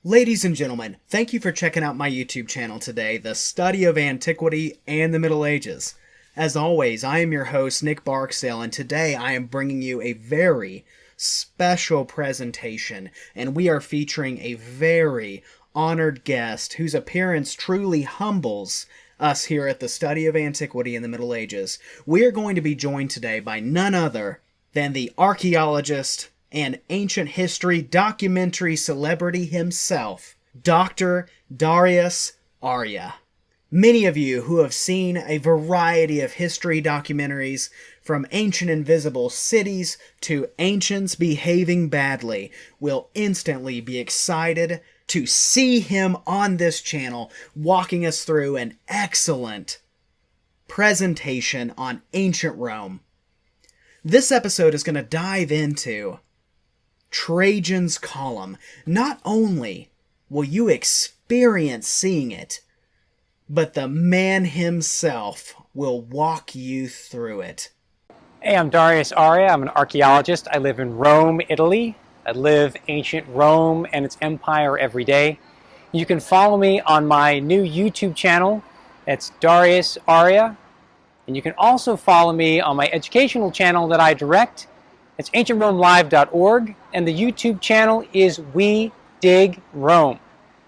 Ladies and gentlemen, thank you for checking out my YouTube channel today, The Study of Antiquity and the Middle Ages. As always, I am your host, Nick Barksdale, and today I am bringing you a very special presentation, and we are featuring a very honored guest whose appearance truly humbles us here at The Study of Antiquity and the Middle Ages. We are going to be joined today by none other than the archaeologist and ancient history documentary celebrity himself, Dr. Darius Arya. Many of you who have seen a variety of history documentaries, from ancient invisible cities to ancients behaving badly, will instantly be excited to see him on this channel walking us through an excellent presentation on ancient Rome. This episode is going to dive into Trajan's column. Not only will you experience seeing it, but the man himself will walk you through it. Hey, I'm Darius Arya. I'm an archaeologist. I live in Rome, Italy. I live ancient Rome and its empire every day. You can follow me on my new YouTube channel. It's Darius Arya. And you can also follow me on my educational channel that I direct. It's ancientromelive.org, and the YouTube channel is We Dig Rome.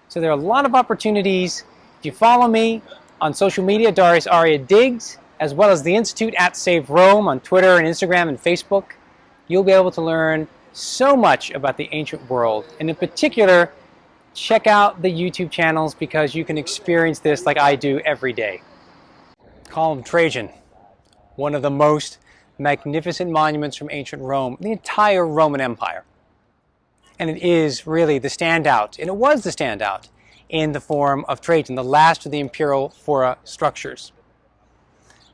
So there are a lot of opportunities. If you follow me on social media, Darius Arya Digs, as well as the Institute at Save Rome on Twitter and Instagram and Facebook, you'll be able to learn so much about the ancient world. And in particular, check out the YouTube channels because you can experience this like I do every day. Column Trajan, one of the most magnificent monuments from ancient Rome, the entire Roman Empire. And it is really the standout, and it was the standout, in the Forum of Trajan, the last of the imperial fora structures.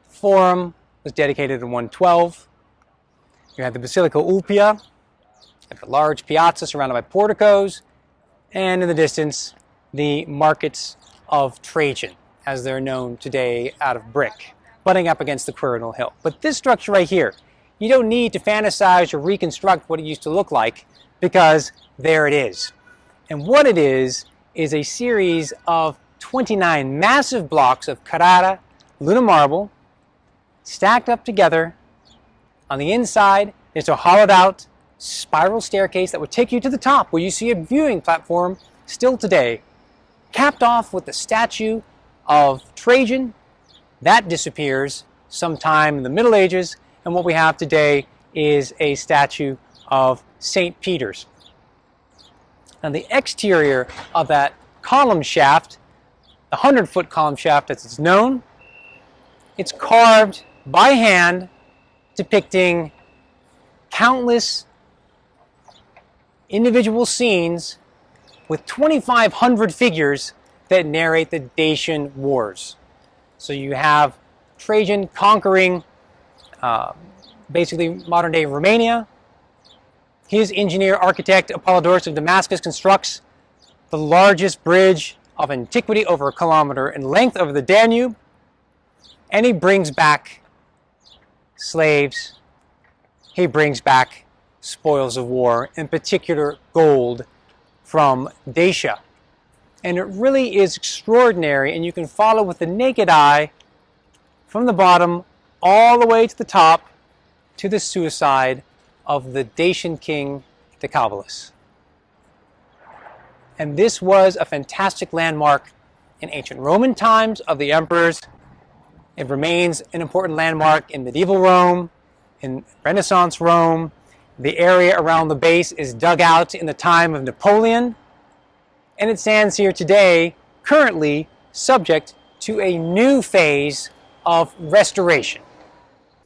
Forum was dedicated in 112. You had the Basilica Ulpia, like a large piazza surrounded by porticos, and in the distance, the markets of Trajan, as they're known today, out of brick, butting up against the Quirinal Hill. But this structure right here, you don't need to fantasize or reconstruct what it used to look like, because there it is. And what it is a series of 29 massive blocks of Carrara Luna marble, stacked up together. On the inside, there's a hollowed out spiral staircase that would take you to the top, where you see a viewing platform still today, capped off with the statue of Trajan. That disappears sometime in the Middle Ages, and what we have today is a statue of St. Peter's. Now the exterior of that column shaft, the 100-foot column shaft as it's known, it's carved by hand, depicting countless individual scenes with 2,500 figures that narrate the Dacian Wars. So you have Trajan conquering basically modern-day Romania. His engineer architect Apollodorus of Damascus constructs the largest bridge of antiquity, over 1 kilometer in length, over the Danube. And he brings back slaves. He brings back spoils of war, in particular gold from Dacia. And it really is extraordinary, and you can follow with the naked eye from the bottom all the way to the top to the suicide of the Dacian king Decebalus. And this was a fantastic landmark in ancient Roman times of the emperors. It remains an important landmark in medieval Rome, in Renaissance Rome. The area around the base is dug out in the time of Napoleon, and it stands here today, currently subject to a new phase of restoration.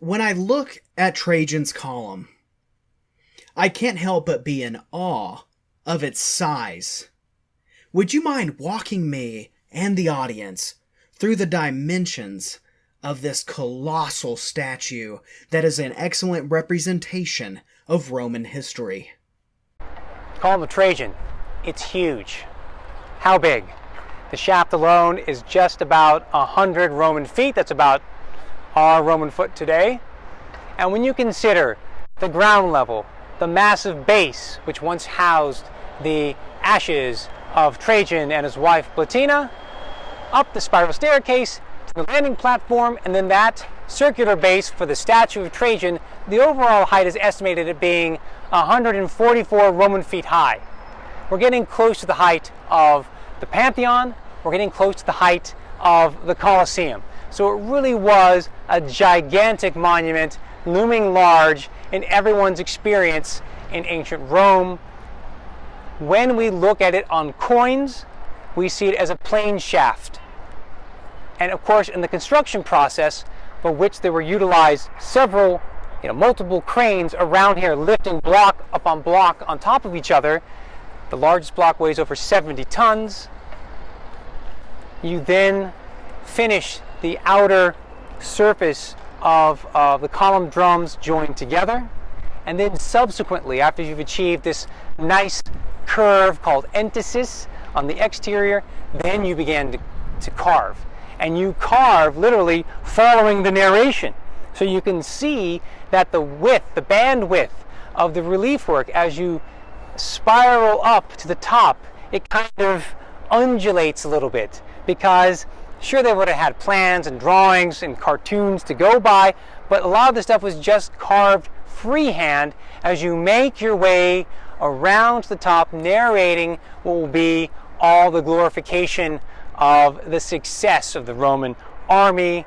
When I look at Trajan's column, I can't help but be in awe of its size. Would you mind walking me and the audience through the dimensions of this colossal statue that is an excellent representation of Roman history? Column of Trajan, it's huge. How big? The shaft alone is just about 100 Roman feet. That's about our Roman foot today. And when you consider the ground level, the massive base, which once housed the ashes of Trajan and his wife Plotina, up the spiral staircase to the landing platform, and then that circular base for the statue of Trajan. The overall height is estimated at being 144 Roman feet high. We're getting close to the height of the Pantheon. We're getting close to the height of the Colosseum. So it really was a gigantic monument, looming large in everyone's experience in ancient Rome. When we look at it on coins, we see it as a plain shaft. And of course, in the construction process, for which there were utilized several, multiple cranes around here, lifting block upon block on top of each other. The largest block weighs over 70 tons. You then finish the outer surface of the column drums joined together. And then subsequently, after you've achieved this nice curve called entasis on the exterior, then you began to carve. And you carve literally following the narration. So you can see that the bandwidth of the relief work, as you spiral up to the top, it kind of undulates a little bit, because sure, they would have had plans and drawings and cartoons to go by, but a lot of the stuff was just carved freehand as you make your way around to the top, narrating what will be all the glorification of the success of the Roman army,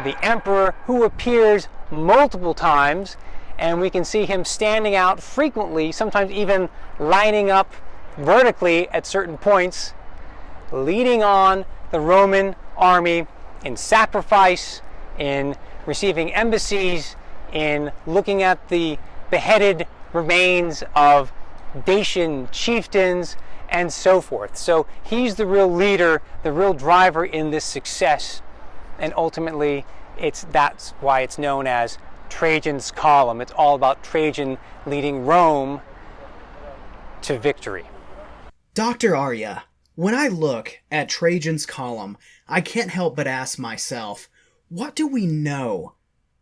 the emperor, who appears multiple times, and we can see him standing out frequently, sometimes even lining up vertically at certain points, leading on the Roman army in sacrifice, in receiving embassies, in looking at the beheaded remains of Dacian chieftains, and so forth. So he's the real leader, the real driver in this success, and ultimately that's why it's known as Trajan's Column. It's all about Trajan leading Rome to victory. Dr. Arya, when I look at Trajan's Column, I can't help but ask myself, what do we know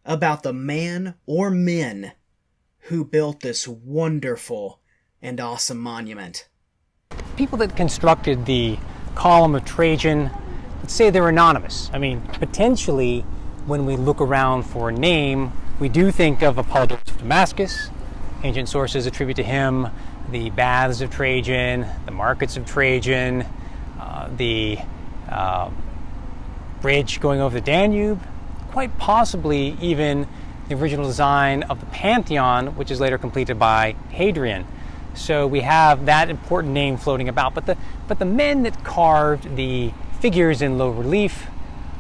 about the man or men who built this wonderful and awesome monument? People that constructed the Column of Trajan, let's say they're anonymous. I mean, potentially, when we look around for a name, we do think of Apollodorus of Damascus. Ancient sources attribute to him the baths of Trajan, the markets of Trajan, the bridge going over the Danube, quite possibly even the original design of the Pantheon, which is later completed by Hadrian. So we have that important name floating about. But the men that carved the figures in low relief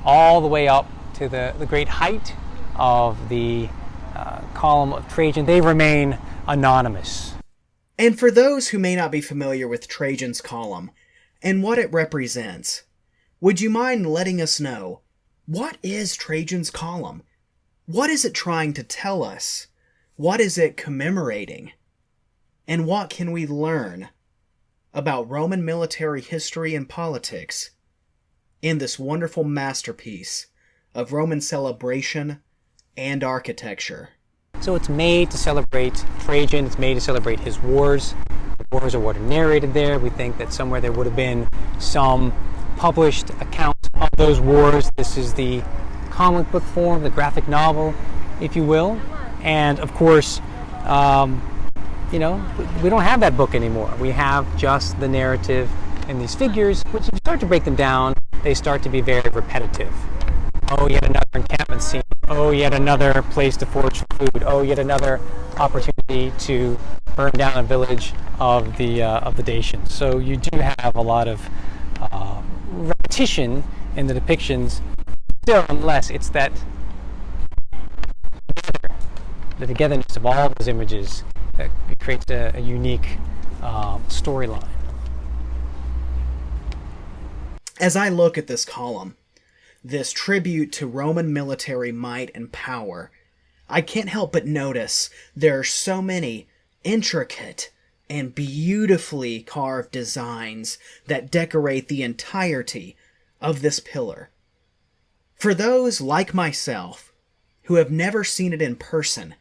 all the way up to the great height of the Column of Trajan, they remain anonymous. And for those who may not be familiar with Trajan's Column and what it represents, would you mind letting us know, what is Trajan's Column? What is it trying to tell us? What is it commemorating? And what can we learn about Roman military history and politics in this wonderful masterpiece of Roman celebration and architecture? So it's made to celebrate Trajan, it's made to celebrate his wars. The wars are what are narrated there. We think that somewhere there would have been some published account of those wars. This is the comic book form, the graphic novel, if you will. And of course, we don't have that book anymore. We have just the narrative and these figures, which if you start to break them down, they start to be very repetitive. Oh, yet another encampment scene. Oh, yet another place to forage for food. Oh, yet another opportunity to burn down a village of the Dacians. So you do have a lot of repetition in the depictions. Still, unless it's that the togetherness of all those images that creates a unique storyline. As I look at this column, this tribute to Roman military might and power, I can't help but notice there are so many intricate and beautifully carved designs that decorate the entirety of this pillar. For those like myself who have never seen it in person,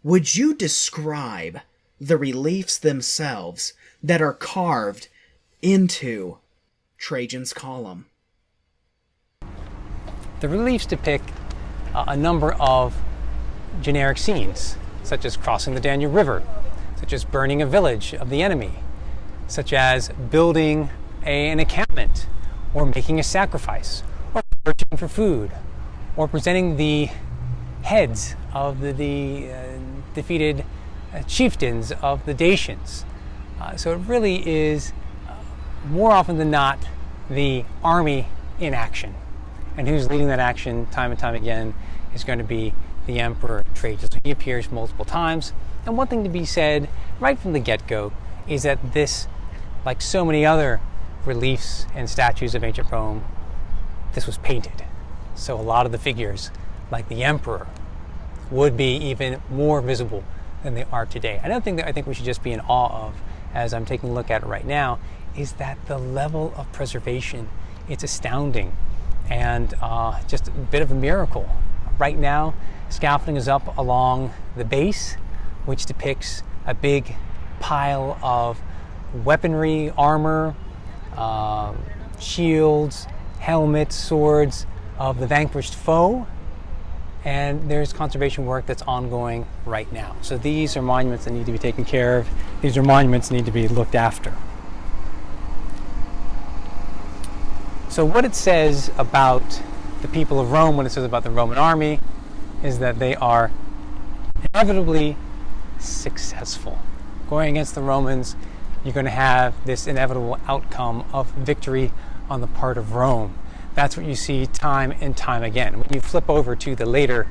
would you describe the reliefs themselves, that are carved into Trajan's column. The reliefs depict a number of generic scenes, such as crossing the Danube River, such as burning a village of the enemy, such as building an encampment, or making a sacrifice, or searching for food, or presenting the heads of the defeated chieftains of the Dacians. So it really is, more often than not, the army in action. And who's leading that action time and time again is going to be the Emperor Trajan. So he appears multiple times. And one thing to be said right from the get-go is that this, like so many other reliefs and statues of ancient Rome, this was painted. So a lot of the figures, like the Emperor, would be even more visible than they are today. Another thing that I think we should just be in awe of, as I'm taking a look at it right now, is that the level of preservation, it's astounding, and just a bit of a miracle. Right now, scaffolding is up along the base, which depicts a big pile of weaponry, armor, shields, helmets, swords of the vanquished foe. And there's conservation work that's ongoing right now. So these are monuments that need to be taken care of. These are monuments that need to be looked after. So what it says about the people of Rome, what it says about the Roman army, is that they are inevitably successful. Going against the Romans, you're going to have this inevitable outcome of victory on the part of Rome. That's what you see time and time again. When you flip over to the later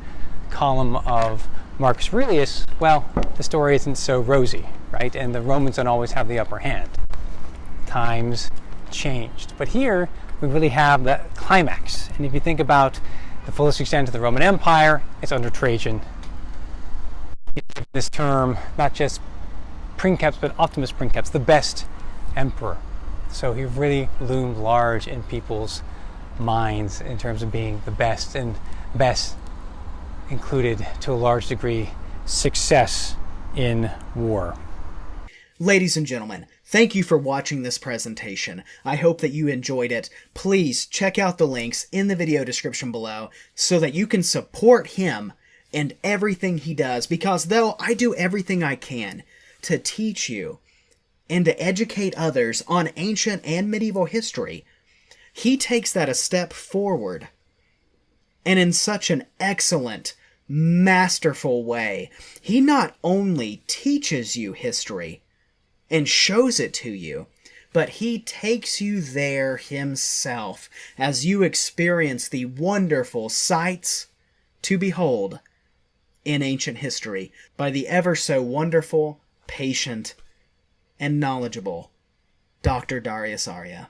column of Marcus Aurelius, well, the story isn't so rosy, right? And the Romans don't always have the upper hand. Times changed. But here, we really have the climax. And if you think about the fullest extent of the Roman Empire, it's under Trajan. This term, not just princeps, but optimus princeps, the best emperor. So he really loomed large in people's minds in terms of being the best, and best included, to a large degree, success in war. Ladies and gentlemen, thank you for watching this presentation. I hope that you enjoyed it. Please check out the links in the video description below so that you can support him and everything he does, because though I do everything I can to teach you and to educate others on ancient and medieval history, he takes that a step forward, and in such an excellent, masterful way. He not only teaches you history and shows it to you, but he takes you there himself as you experience the wonderful sights to behold in ancient history by the ever so wonderful, patient, and knowledgeable Dr. Darius Arya.